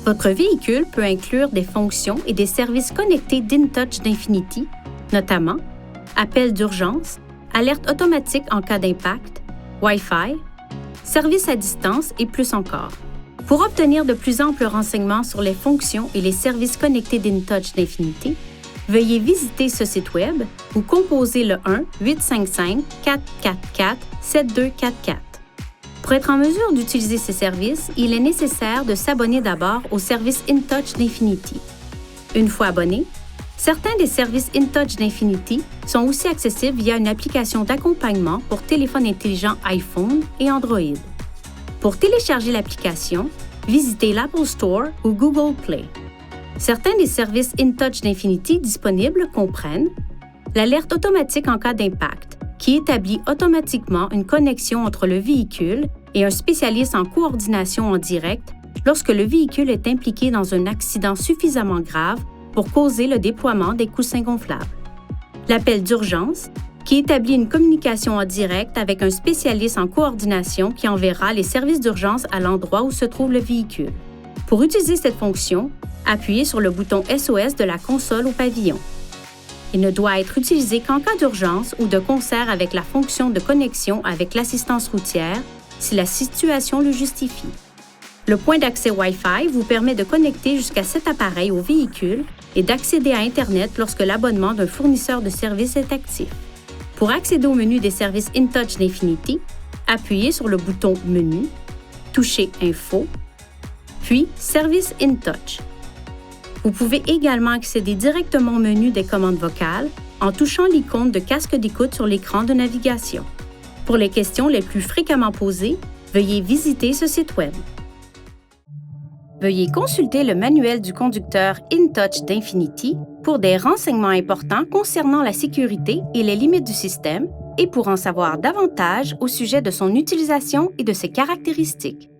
Votre véhicule peut inclure des fonctions et des services connectés d'InTouch d'Infinity, notamment appels d'urgence, alerte automatique en cas d'impact, Wi-Fi, services à distance et plus encore. Pour obtenir de plus amples renseignements sur les fonctions et les services connectés d'InTouch d'Infinity, veuillez visiter ce site Web ou composer le 1-855-444-7244. Pour être en mesure d'utiliser ces services, il est nécessaire de s'abonner d'abord au service InTouch d'Infinity. Une fois abonné, certains des services InTouch d'Infinity sont aussi accessibles via une application d'accompagnement pour téléphone intelligent iPhone et Android. Pour télécharger l'application, visitez l'Apple Store ou Google Play. Certains des services InTouch d'Infinity disponibles comprennent l'alerte automatique en cas d'impact, qui établit automatiquement une connexion entre le véhicule et un spécialiste en coordination en direct lorsque le véhicule est impliqué dans un accident suffisamment grave pour causer le déploiement des coussins gonflables. L'appel d'urgence, qui établit une communication en direct avec un spécialiste en coordination qui enverra les services d'urgence à l'endroit où se trouve le véhicule. Pour utiliser cette fonction, appuyez sur le bouton SOS de la console au pavillon. Il ne doit être utilisé qu'en cas d'urgence ou de concert avec la fonction de connexion avec l'assistance routière si la situation le justifie. Le point d'accès Wi-Fi vous permet de connecter jusqu'à 7 appareils au véhicule et d'accéder à Internet lorsque l'abonnement d'un fournisseur de services est actif. Pour accéder au menu des services InTouch d'Infinity, appuyez sur le bouton Menu, touchez Info, puis Services InTouch. Vous pouvez également accéder directement au menu des commandes vocales en touchant l'icône de casque d'écoute sur l'écran de navigation. Pour les questions les plus fréquemment posées, veuillez visiter ce site Web. Veuillez consulter le manuel du conducteur InTouch d'Infinity pour des renseignements importants concernant la sécurité et les limites du système et pour en savoir davantage au sujet de son utilisation et de ses caractéristiques.